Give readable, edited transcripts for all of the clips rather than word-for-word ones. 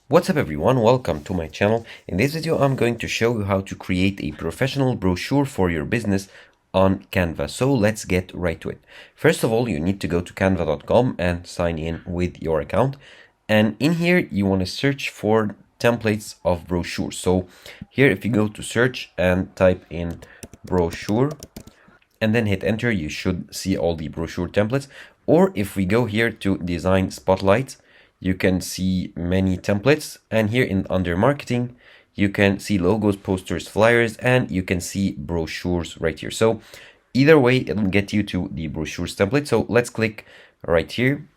What's up everyone, welcome to my channel. In this video I'm going to show you how to create a professional brochure for your business on Canva. So let's get right to it. First of all, you need to go to canva.com and sign in with your account. And in here you want to search for templates of brochures. So here if you go to search and type in brochure and then hit enter, you should see all the brochure templates. Or if we go here to design spotlight, you can see many templates, and here in under marketing you can see logos, posters, flyers, and you can see brochures right here. So either way it'll get you to the brochures template. So let's click right here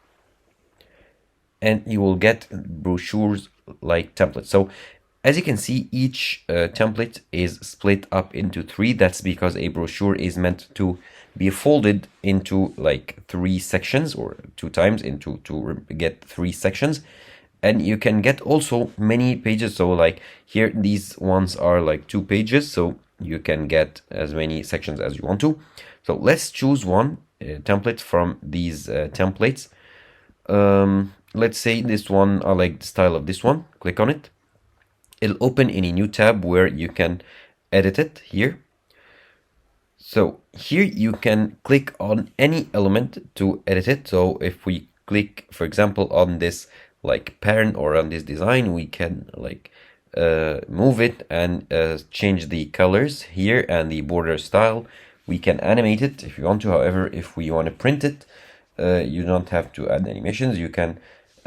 and you will get brochures like templates. So as you can see, each template is split up into three. That's because a brochure is meant to be folded into like three sections, or two times into to get three sections. And you can get also many pages. So like here, these ones are like 2 pages. So you can get as many sections as you want to. So let's choose one template from these templates. Let's say this one, I like the style of this one. Click on it. It'll open in a new tab where you can edit it here. So here you can click on any element to edit it. So if we click, for example, on this like pattern or on this design, we can like move it and change the colors here and the border style. We can animate it if you want to. However, if we want to print it, you don't have to add animations. You can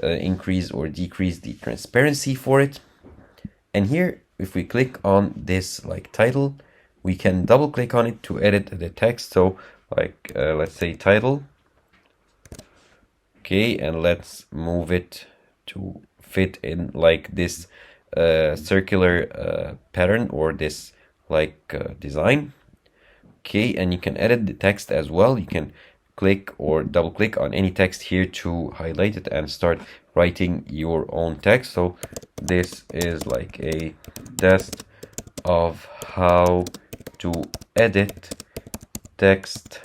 increase or decrease the transparency for it. And here, if we click on this like title, we can double click on it to edit the text. So like, let's say title. Okay, and let's move it to fit in like this circular pattern or this like design. Okay, and you can edit the text as well. You can click or double click on any text here to highlight it and start writing your own text. So this is like a test of how to edit text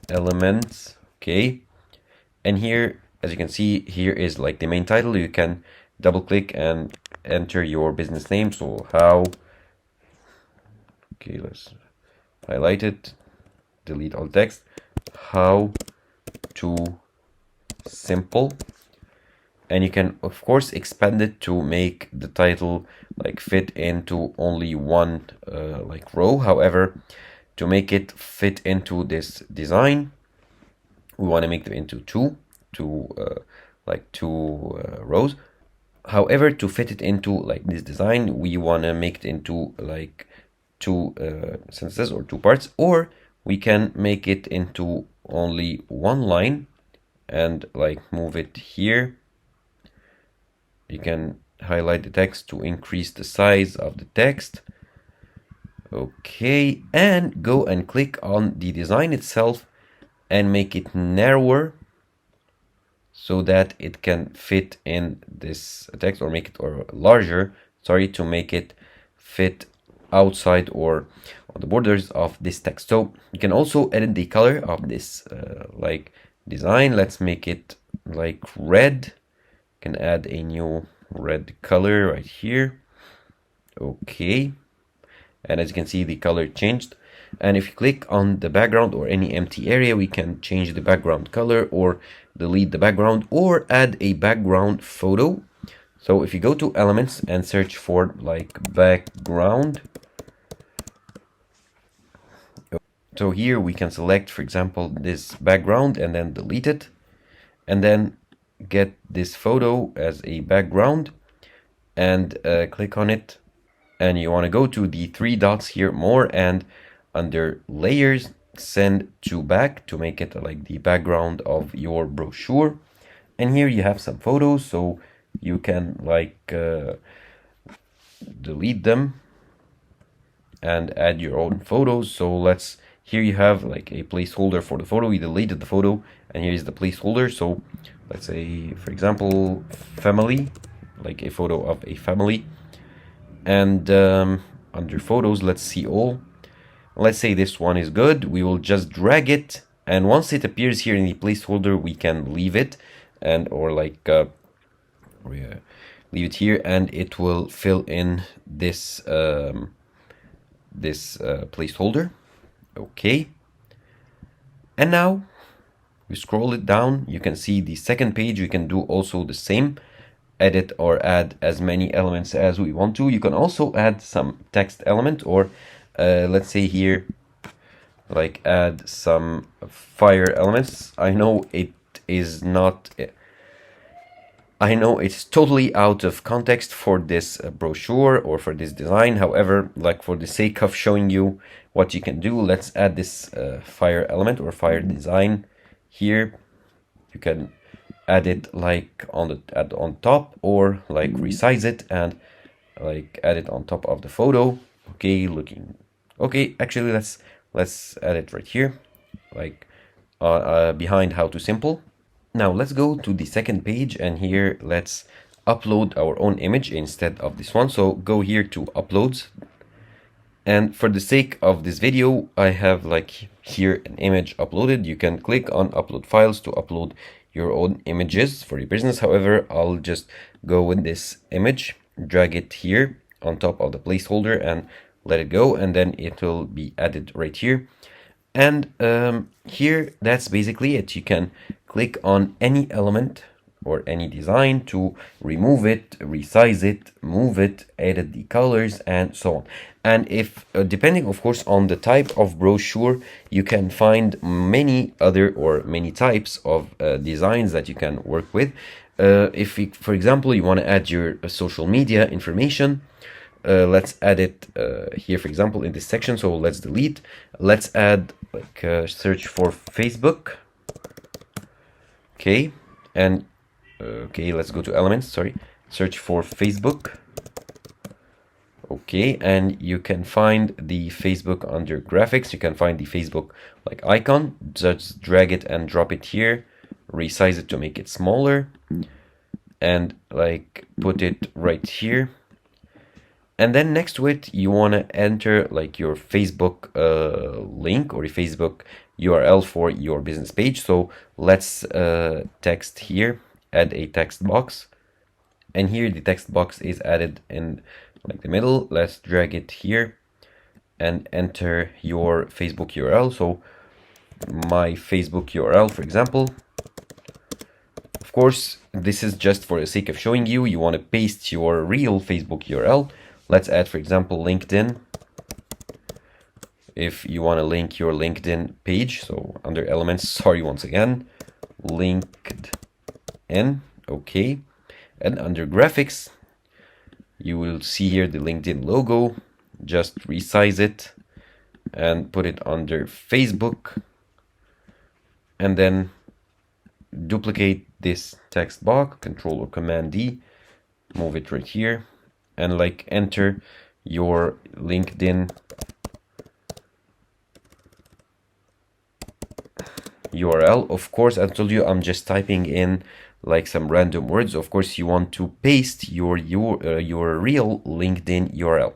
elements. Okay, and here, as you can see, here is like the main title. You can double click and enter your business name. So how, okay, let's highlight it, delete all text, how to simple. And you can of course expand it to make the title like fit into only one like row. However, to make it fit into this design, we want to make it into two rows. However, to fit it into like this design, we want to make it into like two sentences or two parts, or we can make it into only one line and like move it here. You can highlight the text to increase the size of the text. Okay, and go and click on the design itself and make it narrower so that it can fit in this text, or make it or larger, sorry, to make it fit outside or on the borders of this text. So you can also edit the color of this like design. Let's make it like red. Can add a new red color right here. Okay, and as you can see, the color changed. And if you click on the background or any empty area, we can change the background color or delete the background or add a background photo. So if you go to elements and search for like background, so here we can select, for example, this background and then delete it, and then get this photo as a background and click on it. And you want to go to the 3 dots here, more, and under layers, send to back to make it like the background of your brochure. And here you have some photos, so you can like delete them and add your own photos. So let's, here you have like a placeholder for the photo. We deleted the photo and here's the placeholder. So let's say, for example, family, like a photo of a family. And under photos, let's see all. Let's say this one is good. We will just drag it, and once it appears here in the placeholder, we can leave it and or like leave it here, and it will fill in this placeholder. Okay, and now you scroll it down, you can see the second page. You can do also the same, edit or add as many elements as we want to. You can also add some text element, or let's say here, like add some fire elements. I know it is not, I know it's totally out of context for this brochure or for this design. However, like for the sake of showing you what you can do, let's add this fire element or fire design here. You can add it like on top, or like resize it and like add it on top of the photo. Okay, looking okay. Actually, let's add it right here, like behind how to simple. Now let's go to the second page, and here let's upload our own image instead of this one. So go here to uploads, and for the sake of this video, I have like here an image uploaded. You can click on upload files to upload your own images for your business. However, I'll just go with this image, drag it here on top of the placeholder and let it go, and then it will be added right here. And here, that's basically it. You can click on any element or any design to remove it, resize it, move it, edit the colors, and so on. And if depending of course on the type of brochure, you can find many other or many types of designs that you can work with. If for example you want to add your social media information, let's add it here, for example, in this section. So let's delete. Let's add like search for Facebook. Okay, and okay, let's go to elements. Sorry, search for Facebook. Okay, and you can find the Facebook under graphics. You can find the Facebook like icon. Just drag it and drop it here. Resize it to make it smaller, and like put it right here. And then next to it, you want to enter like your Facebook link or your Facebook URL for your business page. So let's text here, add a text box. And here the text box is added in like the middle. Let's drag it here and enter your Facebook URL. So my Facebook URL, for example. Of course, this is just for the sake of showing you. You want to paste your real Facebook URL. Let's add, for example, LinkedIn. If you want to link your LinkedIn page, so under elements, sorry, once again, LinkedIn, okay. And under graphics, you will see here the LinkedIn logo. Just resize it and put it under Facebook. And then duplicate this text box, Control or Command D, move it right here, and like enter your LinkedIn URL. Of course, I told you I'm just typing in like some random words. Of course, you want to paste your real LinkedIn URL.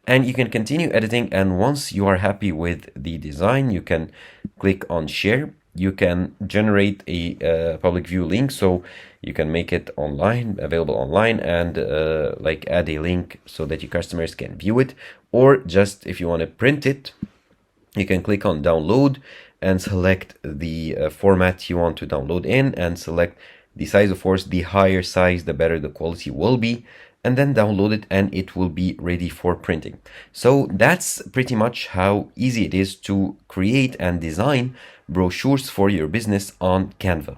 And you can continue editing, and once you are happy with the design, you can click on share. You can generate a public view link, so you can make it online, available online, and like add a link so that your customers can view it. Or just if you want to print it, you can click on download and select the format you want to download in, and select the size. Of course, the higher size, the better the quality will be, and then download it, and it will be ready for printing. So that's pretty much how easy it is to create and design brochures for your business on Canva.